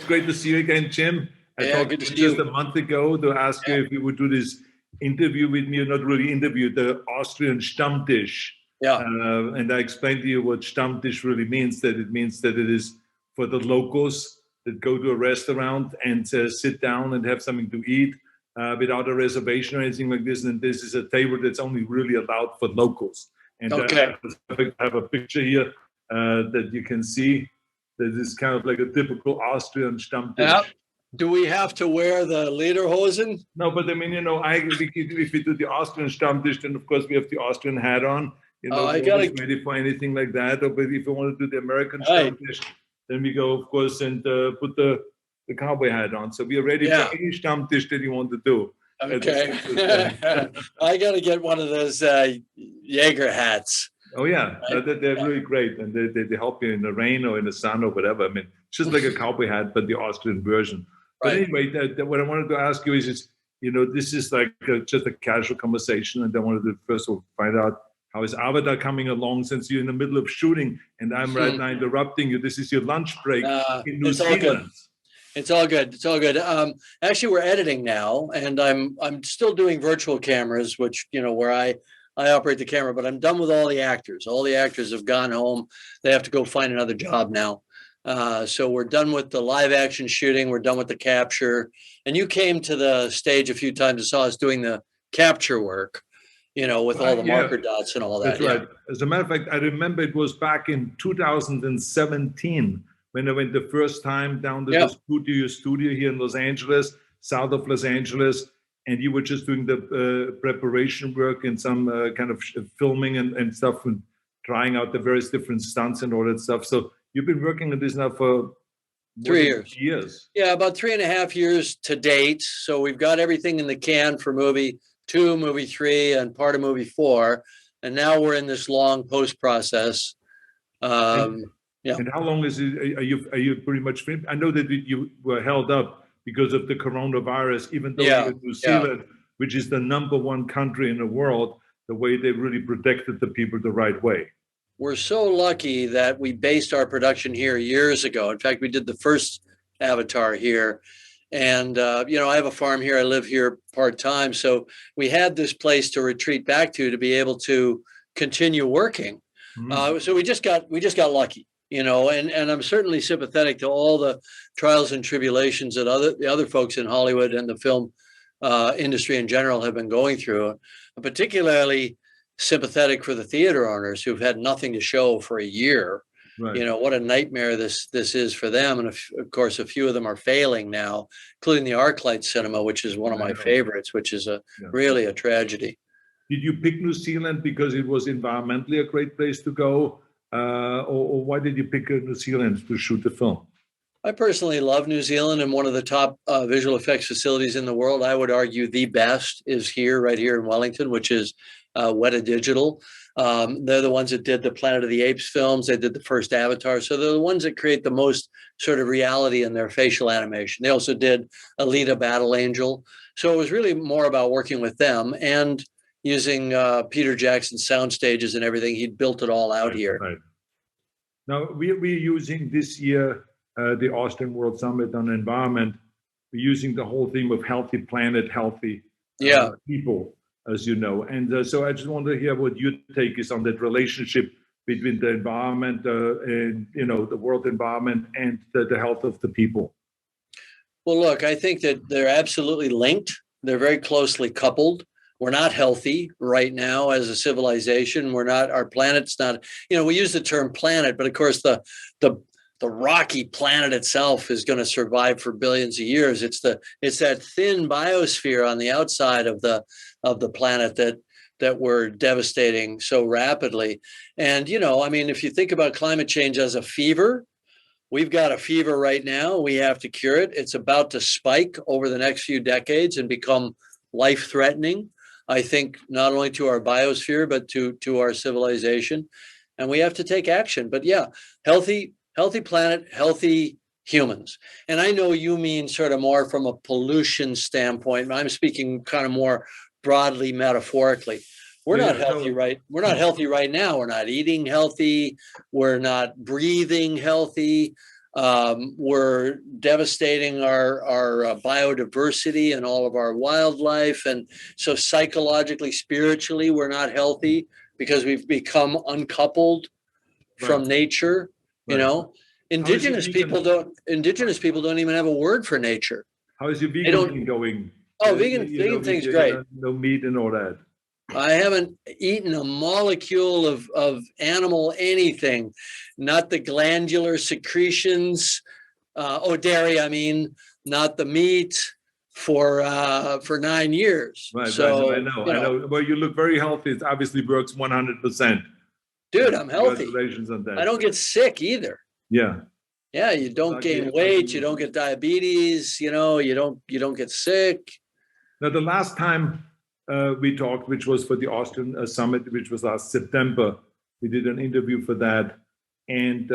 great to see you again, Jim. I talked to you just a month ago to ask you if you would do this interview with me, or not really interview, the Austrian Stammtisch. Yeah. And I explained to you what Stammtisch really means, that it means that it is for the locals that go to a restaurant and sit down and have something to eat without a reservation or anything like this. And this is a table that's only really allowed for locals. And I have a picture here that you can see. That is kind of like a typical Austrian Stammtisch. Yep. Do we have to wear the lederhosen? No, but I mean, if we do the Austrian Stammtisch, then of course we have the Austrian hat on. I got it. Ready for anything like that. Or but if you want to do the American Stammtisch, then we go, of course, and put the cowboy hat on. So we are ready for any Stammtisch that you want to do. Okay. I got to get one of those Jaeger hats. Oh yeah, they're really great, and they help you in the rain or in the sun or whatever. I mean, it's just like a cowboy hat, but the Austrian version. But anyway, what I wanted to ask you is this is like just a casual conversation, and I wanted to first of all find out how is Avatar coming along, since you're in the middle of shooting, and I'm right now interrupting you. This is your lunch break in New Zealand. It's all good. It's all good. Actually, we're editing now, and I'm still doing virtual cameras, which where I operate the camera, but I'm done with all the actors. All the actors have gone home. They have to go find another job now. So we're done with the live action shooting. We're done with the capture. And you came to the stage a few times and saw us doing the capture work, with all the marker dots and all that. That's right. As a matter of fact, I remember it was back in 2017 when I went the first time down to the studio here in Los Angeles, south of Los Angeles. And you were just doing the preparation work and some kind of filming and stuff, and trying out the various different stunts and all that stuff. So you've been working on this now for 3 years. Yeah, about 3.5 years to date. So we've got everything in the can for movie 2, movie 3, and part of movie 4. And now we're in this long post process. And how long is it? Are you pretty much finished? I know that you were held up because of the coronavirus, even though you're in New Zealand, which is the #1 country in the world, the way they really protected the people the right way. We're so lucky that we based our production here years ago. In fact, we did the first Avatar here. And, I have a farm here. I live here part-time. So we had this place to retreat back to be able to continue working. Mm-hmm. So we just got lucky. And I'm certainly sympathetic to all the trials and tribulations that the other folks in Hollywood and the film industry in general have been going through. I'm particularly sympathetic for the theater owners who've had nothing to show for a year. Right. What a nightmare this is for them. And of course, a few of them are failing now, including the ArcLight Cinema, which is one of my favorites, which is really a tragedy. Did you pick New Zealand because it was environmentally a great place to go? Or why did you pick New Zealand to shoot the film? I personally love New Zealand, and one of the top visual effects facilities in the world. I would argue the best is right here in Wellington, which is Weta Digital. They're the ones that did the Planet of the Apes films. They did the first Avatar. So they're the ones that create the most sort of reality in their facial animation. They also did Alita Battle Angel. So it was really more about working with them and using Peter Jackson's sound stages and everything. He'd built it all out here. Right. Now, we're using this year the Austrian World Summit on Environment. We're using the whole theme of healthy planet, healthy people, as you know. And so I just want to hear what your take is on that relationship between the environment and, the world environment and the health of the people. Well, look, I think that they're absolutely linked. They're very closely coupled. We're not healthy right now as a civilization. Our planet's not, we use the term planet, but of course the rocky planet itself is going to survive for billions of years. It's that thin biosphere on the outside of the planet that we're devastating so rapidly. And, if you think about climate change as a fever, we've got a fever right now. We have to cure it. It's about to spike over the next few decades and become life-threatening, I think, not only to our biosphere, but to our civilization. And we have to take action. But healthy planet, healthy humans. And I know you mean sort of more from a pollution standpoint. I'm speaking kind of more broadly, metaphorically. We're not healthy, right? We're not healthy right now. We're not eating healthy. We're not breathing healthy. We're devastating our biodiversity and all of our wildlife. And so psychologically, spiritually, we're not healthy because we've become uncoupled from nature. Right. You know, indigenous people don't even have a word for nature. How is your vegan thing going? Oh, vegan thing's great. No meat and all that. I haven't eaten a molecule of animal anything, not the glandular secretions, dairy, I mean, not the meat for 9 years. Right, so, right. I know. Well, you look very healthy. It obviously works 100%. Dude, I'm healthy. Congratulations on that. I don't get sick either. Yeah. Yeah, you don't gain weight. You don't get diabetes. You don't get sick. Now, the last time we talked, which was for the Austrian summit, which was last September, we did an interview for that. And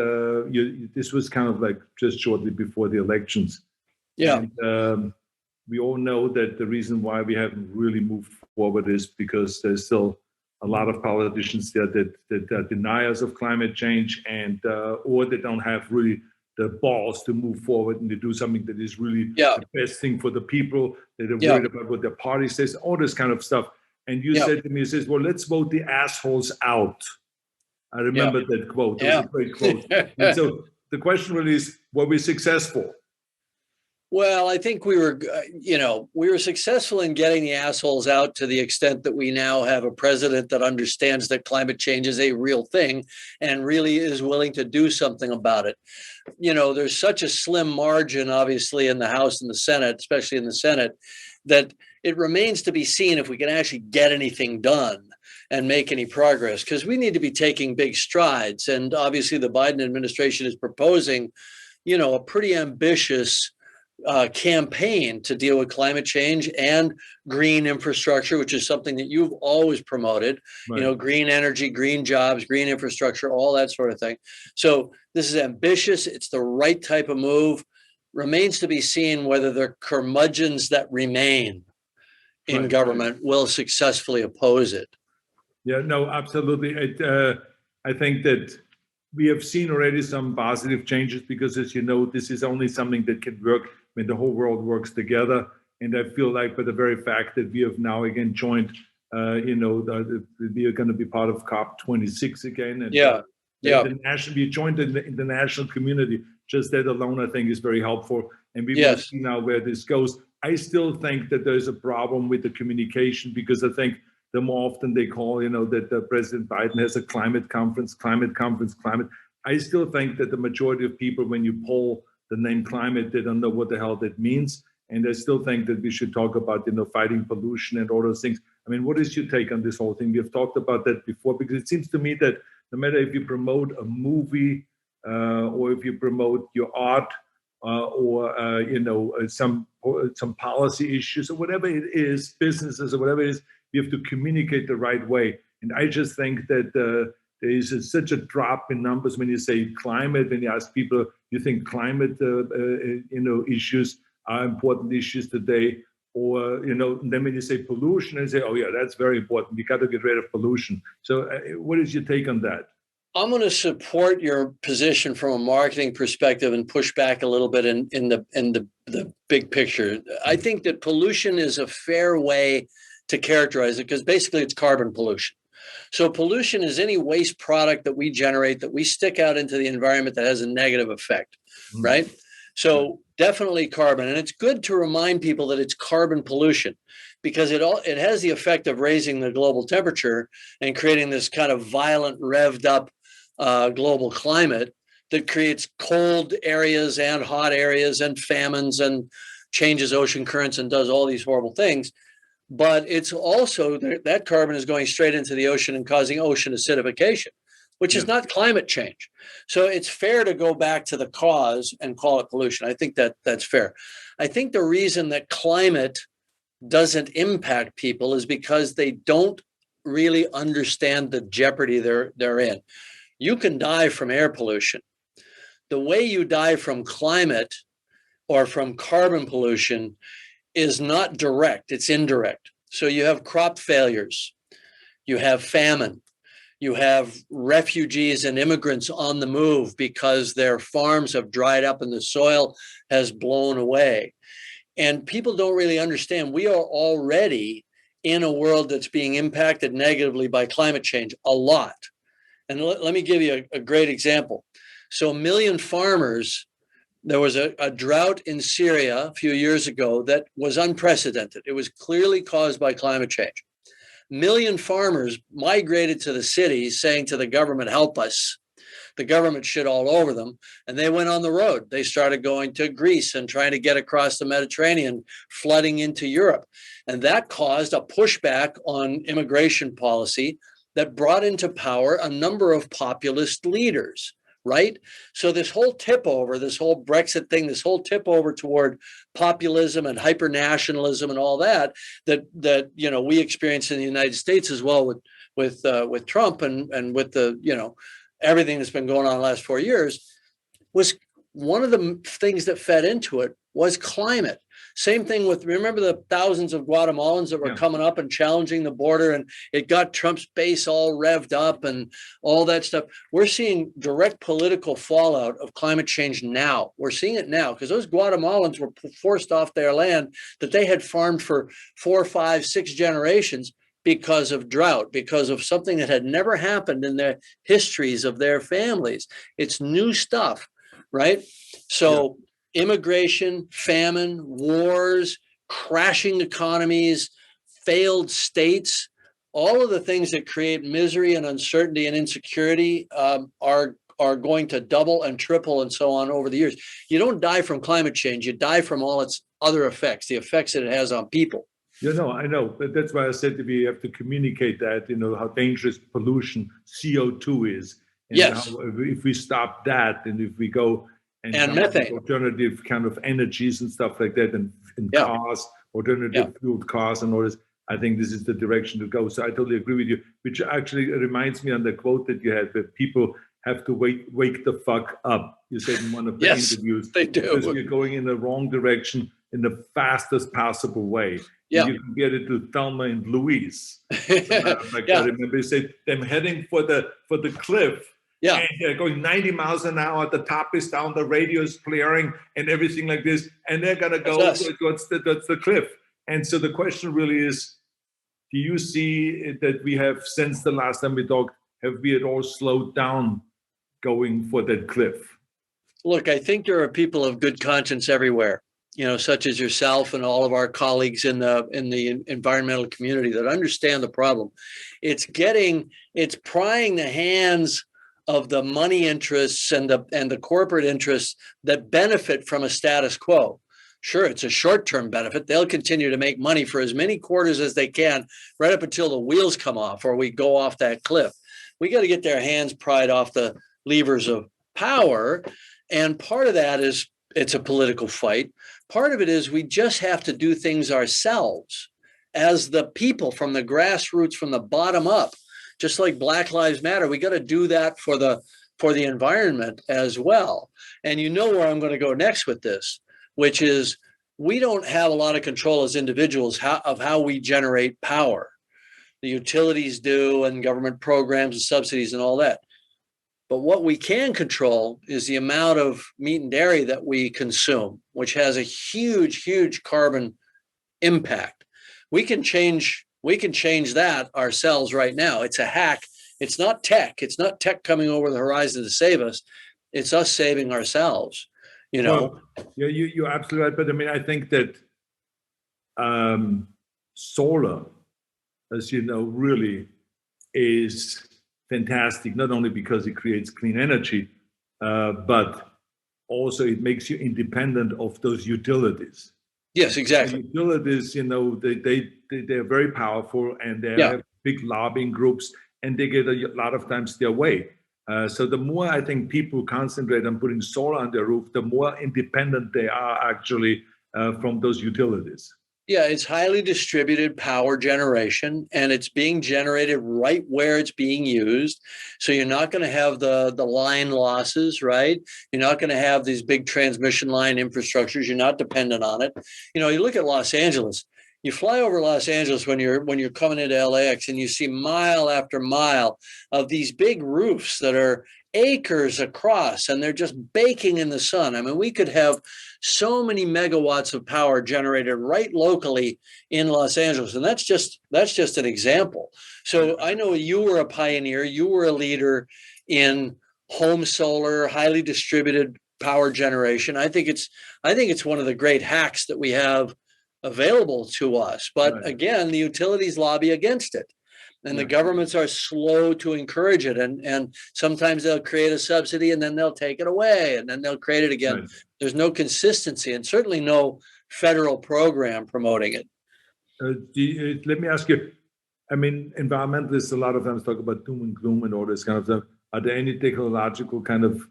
this was kind of like just shortly before the elections. Yeah. And we all know that the reason why we haven't really moved forward is because there's still a lot of politicians there that are deniers of climate change and or they don't have really the balls to move forward and to do something that is really the best thing for the people. That are worried about what their party says, all this kind of stuff. And you said to me, you says, well, let's vote the assholes out. I remember that quote. It was a great quote. And so the question really is, were we successful? Well, I think we were successful in getting the assholes out to the extent that we now have a president that understands that climate change is a real thing and really is willing to do something about it. There's such a slim margin, obviously, in the House and the Senate, especially in the Senate, that it remains to be seen if we can actually get anything done and make any progress, because we need to be taking big strides. And obviously, the Biden administration is proposing, a pretty ambitious campaign to deal with climate change and green infrastructure, which is something that you've always promoted, right. Green energy, green jobs, green infrastructure, all that sort of thing. So this is ambitious. It's the right type of move. Remains to be seen whether the curmudgeons that remain in government will successfully oppose it. Yeah, no, absolutely. I think that we have seen already some positive changes because, as you know, this is only something that can work when the whole world works together. And I feel like by the very fact that we have now again joined, we are going to be part of COP26 again. And we joined in the international community. Just that alone, I think, is very helpful. And we will see now where this goes. I still think that there's a problem with the communication because I think the more often they call, that President Biden has a climate conference. I still think that the majority of people, when you poll the name climate, they don't know what the hell that means. And I still think that we should talk about, fighting pollution and all those things. I mean, what is your take on this whole thing? We have talked about that before, because it seems to me that no matter if you promote a movie or if you promote your art or some policy issues or whatever it is, businesses or whatever it is, you have to communicate the right way. And I just think that there is such a drop in numbers when you say climate, when you ask people, you think climate, issues are important issues today? Or, then when you say pollution, and say, oh yeah, that's very important. We got to get rid of pollution. So what is your take on that? I'm going to support your position from a marketing perspective and push back a little bit in the big picture. I think that pollution is a fair way to characterize it, because basically it's carbon pollution. So pollution is any waste product that we generate that we stick out into the environment that has a negative effect, right? So definitely carbon. And it's good to remind people that it's carbon pollution, because it has the effect of raising the global temperature and creating this kind of violent, revved up global climate that creates cold areas and hot areas and famines and changes ocean currents and does all these horrible things. But it's also that carbon is going straight into the ocean and causing ocean acidification, which is not climate change. So it's fair to go back to the cause and call it pollution. I think that's fair. I think the reason that climate doesn't impact people is because they don't really understand the jeopardy they're in. You can die from air pollution. The way you die from climate or from carbon pollution is not direct, it's indirect. So you have crop failures, you have famine, You have refugees and immigrants on the move because their farms have dried up and the soil has blown away. And people don't really understand we are already in a world that's being impacted negatively by climate change a lot. And let me give you a great example. So 1 million farmers, there was a drought in Syria a few years ago that was unprecedented. It was clearly caused by climate change. 1 million farmers migrated to the cities saying to the government, help us. The government shit all over them. And they went on the road. They started going to Greece and trying to get across the Mediterranean, flooding into Europe. And that caused a pushback on immigration policy that brought into power a number of populist leaders, right? So this whole tip over, this whole Brexit thing, this whole tip over toward populism and hyper-nationalism and all that we experienced in the United States as well with Trump and with the, everything that's been going on the last 4 years, was one of the things that fed into it was climate. Same thing with, remember the thousands of Guatemalans that were coming up and challenging the border, and it got Trump's base all revved up and all that stuff. We're seeing direct political fallout of climate change now. We're seeing it now because those Guatemalans were forced off their land that they had farmed for 4, 5, 6 generations because of drought, because of something that had never happened in their histories of their families. It's new stuff, right? So immigration, famine, wars, crashing economies, failed states, all of the things that create misery and uncertainty and insecurity are going to double and triple and so on over the years. You don't die from climate change. You die from all its other effects, the effects that it has on people. I know. But that's why I said that we have to communicate that, how dangerous pollution, CO2 is. And how, if we stop that, and if we go and methane, alternative kind of energies and stuff like that, and cars, alternative fueled cars and all this, I think this is the direction to go. So I totally agree with you, which actually reminds me on the quote that you had, that people have to wake the fuck up. You said in one of the interviews. They do. Because we're going in the wrong direction in the fastest possible way. Yeah. You can get it to Thelma and Louise. I remember you said them heading for the cliff. Yeah. And they're going 90 miles an hour. The top is down, the radio is blaring and everything like this. And they're going to go towards the cliff. And so the question really is, do you see that we have, since the last time we talked, have we at all slowed down going for that cliff? Look, I think there are people of good conscience everywhere, such as yourself and all of our colleagues in the environmental community that understand the problem. It's prying the hands of the money interests and the corporate interests that benefit from a status quo. Sure, it's a short-term benefit. They'll continue to make money for as many quarters as they can, right up until the wheels come off or we go off that cliff. We got to get their hands pried off the levers of power. And part of that is it's a political fight. Part of it is we just have to do things ourselves as the people, from the grassroots, from the bottom up. Just like Black Lives Matter, we got to do that for the environment as well. And you know where I'm going to go next with this, which is we don't have a lot of control as individuals of how we generate power. The utilities do, and government programs and subsidies and all that. But what we can control is the amount of meat and dairy that we consume, which has a huge, huge carbon impact. We can change that ourselves right now. It's a hack. It's not tech. It's not tech coming over the horizon to save us. It's us saving ourselves, Well, yeah, you're absolutely right. But I mean, I think that solar, as you know, really is fantastic, not only because it creates clean energy, but also it makes you independent of those utilities. Yes, exactly. The utilities, they're very powerful, and they have big lobbying groups, and they get a lot of times their way. So the more I think people concentrate on putting solar on their roof, the more independent they are actually from those utilities. Yeah, it's highly distributed power generation, and it's being generated right where it's being used. So you're not going to have the line losses, right? You're not going to have these big transmission line infrastructures. You're not dependent on it. You look at Los Angeles. You fly over Los Angeles when you're coming into LAX, and you see mile after mile of these big roofs that are acres across, and they're just baking in the sun. I mean, we could have so many megawatts of power generated right locally in Los Angeles, and that's just an example. So I know you were a pioneer, you were a leader in home solar, highly distributed power generation. I think it's one of the great hacks that we have available to us. But again, the utilities lobby against it. And the governments are slow to encourage it. And sometimes they'll create a subsidy and then they'll take it away and then they'll create it again. Right. There's no consistency and certainly no federal program promoting it. Let me ask you, I mean, environmentalists a lot of times talk about doom and gloom and all this kind of stuff. Are there any technological kind of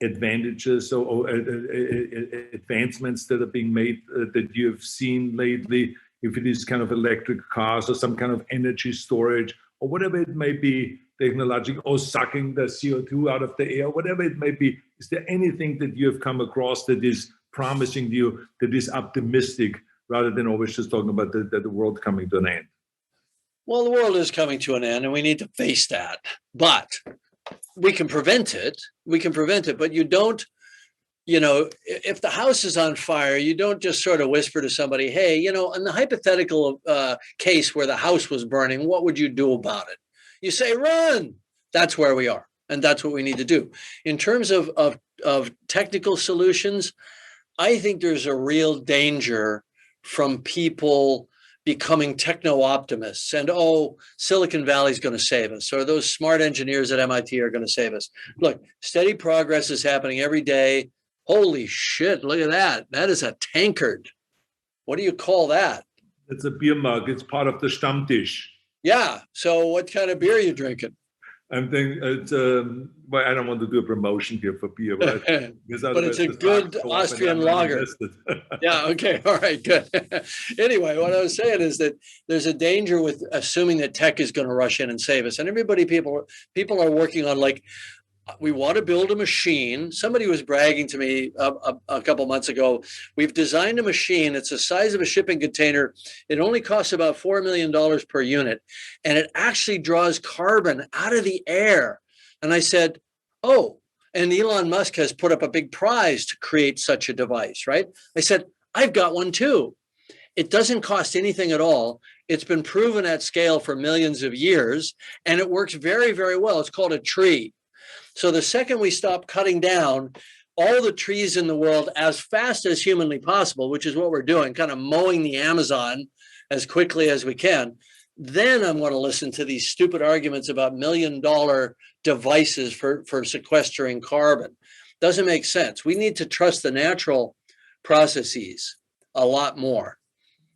advantages or advancements that are being made that you've seen lately? If it is kind of electric cars or some kind of energy storage or whatever it may be, technological, or sucking the CO2 out of the air, whatever it may be, is there anything that you have come across that is promising you, that is optimistic, rather than always just talking about the world coming to an end? Well, the world is coming to an end and we need to face that. But we can prevent it. But you don't, if the house is on fire, you don't just sort of whisper to somebody, hey, in the hypothetical case where the house was burning, what would you do about it? You say, run. That's where we are. And that's what we need to do. In terms of technical solutions, I think there's a real danger from people becoming techno-optimists and, Silicon Valley is going to save us, or those smart engineers at MIT are going to save us. Look, steady progress is happening every day. Holy shit, look at that. That is a tankard. What do you call that? It's a beer mug. It's part of the Stammtisch. Yeah. So what kind of beer are you drinking? I'm thinking it's, well, I don't want to do a promotion here for beer, but it's a good Austrian lager. Yeah. Okay. All right. Good. Anyway, what I was saying is that there's a danger with assuming that tech is going to rush in and save us. And people are working on, like, we want to build a machine. Somebody was bragging to me a couple months ago. We've designed a machine. It's the size of a shipping container. It only costs about $4 million per unit. And it actually draws carbon out of the air. And I said, and Elon Musk has put up a big prize to create such a device, right? I said, I've got one too. It doesn't cost anything at all. It's been proven at scale for millions of years. And it works very, very well. It's called a tree. So the second we stop cutting down all the trees in the world as fast as humanly possible, which is what we're doing, kind of mowing the Amazon as quickly as we can, then I'm going to listen to these stupid arguments about $1 million devices for sequestering carbon. Doesn't make sense. We need to trust the natural processes a lot more.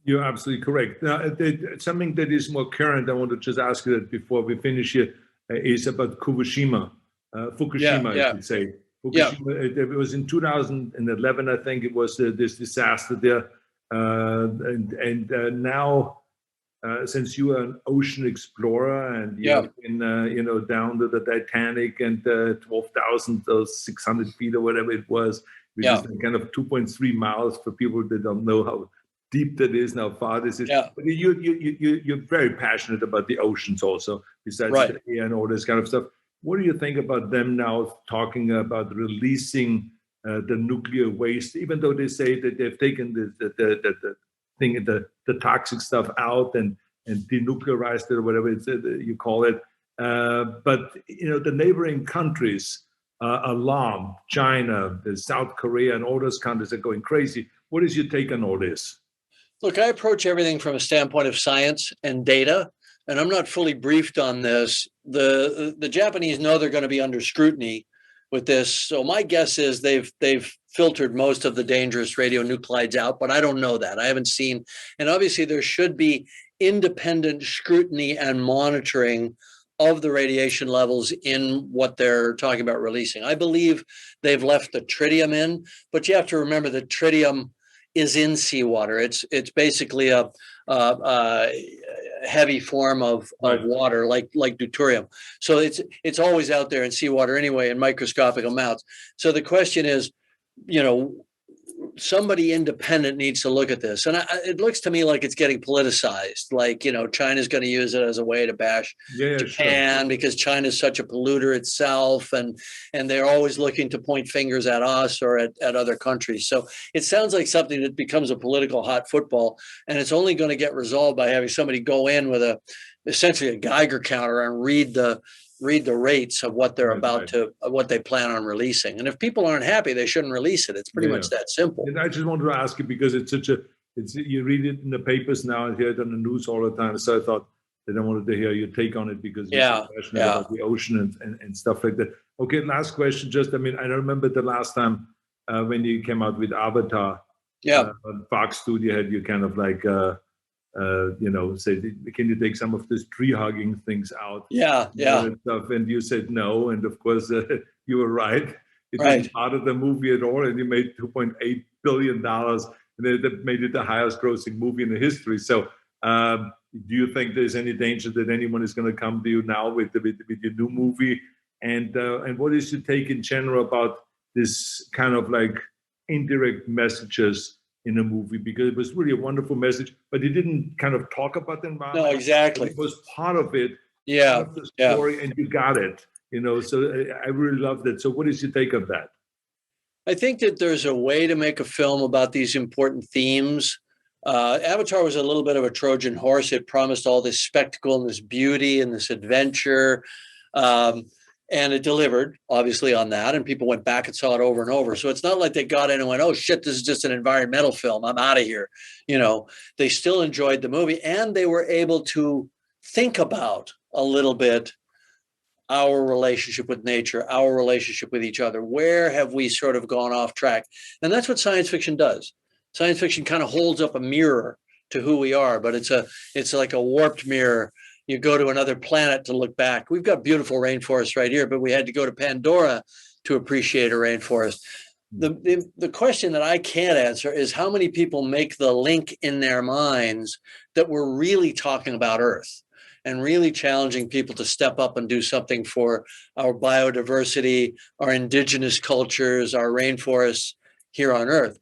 You're absolutely correct. Now, something that is more current, I want to just ask you that before we finish here, is about Fukushima. Fukushima, I should say. Fukushima, it was in 2011, I think it was this disaster there. And now, since you are an ocean explorer and you've been, down to the Titanic and 12,600 feet or whatever it was, which is kind of 2.3 miles for people that don't know how deep that is and how far this is. Yeah. But you're very passionate about the oceans also, besides the air and all this kind of stuff. What do you think about them now talking about releasing the nuclear waste, even though they say that they've taken the toxic stuff out and denuclearized it or whatever you call it? But the neighboring countries are alarmed. China, South Korea, and all those countries are going crazy. What is your take on all this? Look, I approach everything from a standpoint of science and data. And I'm not fully briefed on this. The Japanese know they're going to be under scrutiny with this. So my guess is they've filtered most of the dangerous radionuclides out, but I don't know that. I haven't seen. And obviously there should be independent scrutiny and monitoring of the radiation levels in what they're talking about releasing. I believe they've left the tritium in, but you have to remember that tritium is in seawater. It's basically a heavy form of water, like deuterium. So it's always out there in seawater anyway, in microscopic amounts. So the question is, somebody independent needs to look at this. And it looks to me like it's getting politicized. Like, China's going to use it as a way to bash Japan, because China's such a polluter itself. And they're always looking to point fingers at us or at other countries. So it sounds like something that becomes a political hot football. And it's only going to get resolved by having somebody go in with essentially a Geiger counter and read the rates of what they're what they plan on releasing. And if people aren't happy, they shouldn't release it. It's pretty much that simple. And I just wanted to ask you, because you read it in the papers now and hear it on the news all the time. So I thought that I wanted to hear your take on it, because you're so passionate about the ocean and stuff like that. Okay, last question. I remember the last time when you came out with Avatar. Fox Studio had you kind of like, say, can you take some of this tree hugging things out? And stuff, and you said no, and of course you were right. It wasn't part of the movie at all, and you made $2.8 billion, and that made it the highest grossing movie in the history. So do you think there's any danger that anyone is going to come to you now with your new movie? And what is your take in general about this kind of like indirect messages in a movie? Because it was really a wonderful message, but it didn't kind of talk about the environment. No, exactly. It was part of it, part of the story, and you got it. So I really love that. So what is your take on that? I think that there's a way to make a film about these important themes. Avatar was a little bit of a Trojan horse. It promised all this spectacle and this beauty and this adventure. And it delivered, obviously, on that. And people went back and saw it over and over. So it's not like they got in and went, oh, shit, this is just an environmental film. I'm out of here. They still enjoyed the movie. And they were able to think about a little bit our relationship with nature, our relationship with each other. Where have we sort of gone off track? And that's what science fiction does. Science fiction kind of holds up a mirror to who we are, but it's like a warped mirror. You go to another planet to look back. We've got beautiful rainforests right here, but we had to go to Pandora to appreciate a rainforest. The question that I can't answer is how many people make the link in their minds that we're really talking about Earth and really challenging people to step up and do something for our biodiversity, our indigenous cultures, our rainforests here on Earth.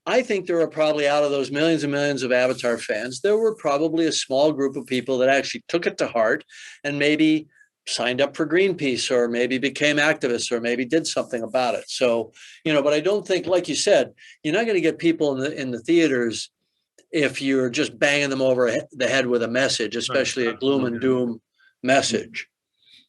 I think there are probably, out of those millions and millions of Avatar fans, there were probably a small group of people that actually took it to heart and maybe signed up for Greenpeace, or maybe became activists, or maybe did something about it. So, but I don't think, like you said, you're not going to get people in the theaters if you're just banging them over the head with a message, especially a gloom and doom message.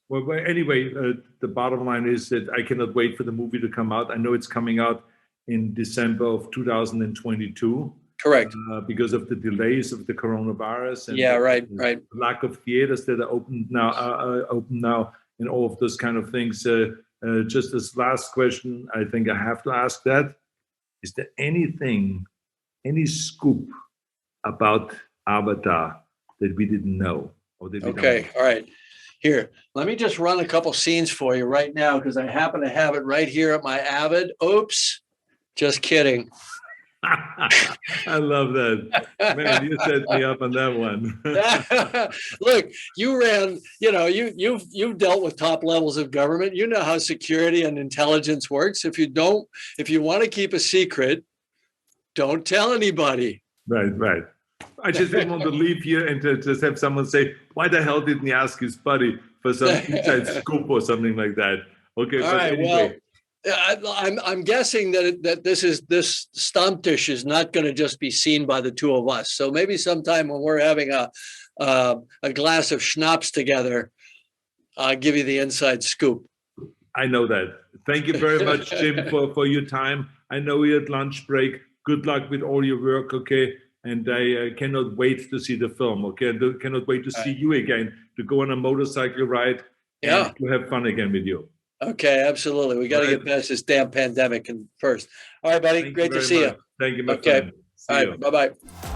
Well, anyway, the bottom line is that I cannot wait for the movie to come out. I know it's coming out in December of 2022. Correct. Because of the delays of the coronavirus and the lack of theaters that are open now, and all of those kind of things. Just this last question, I think I have to ask that. Is there any scoop about Avatar that we didn't know? Or that we don't know? All right. Here, let me just run a couple scenes for you right now, because I happen to have it right here at my Avid. Oops. Just kidding. I love that. Man, you set me up on that one. Look, you ran, you've dealt with top levels of government. You know how security and intelligence works. If you want to keep a secret, don't tell anybody. Right. I just didn't want to leave here and to just have someone say, why the hell didn't he ask his buddy for some inside scoop or something like that? Okay, all right, anyway. Well, I'm guessing that this Stammtisch is not going to just be seen by the two of us. So maybe sometime when we're having a glass of schnapps together, I'll give you the inside scoop. I know that. Thank you very much, Jim, for your time. I know you're at lunch break. Good luck with all your work, okay? And I cannot wait to see the film, okay? I cannot wait to see you again, to go on a motorcycle ride and to have fun again with you. Okay, absolutely. We got to get past this damn pandemic first. All right, buddy. Great to see you. Thank you, my friend. All right, bye-bye.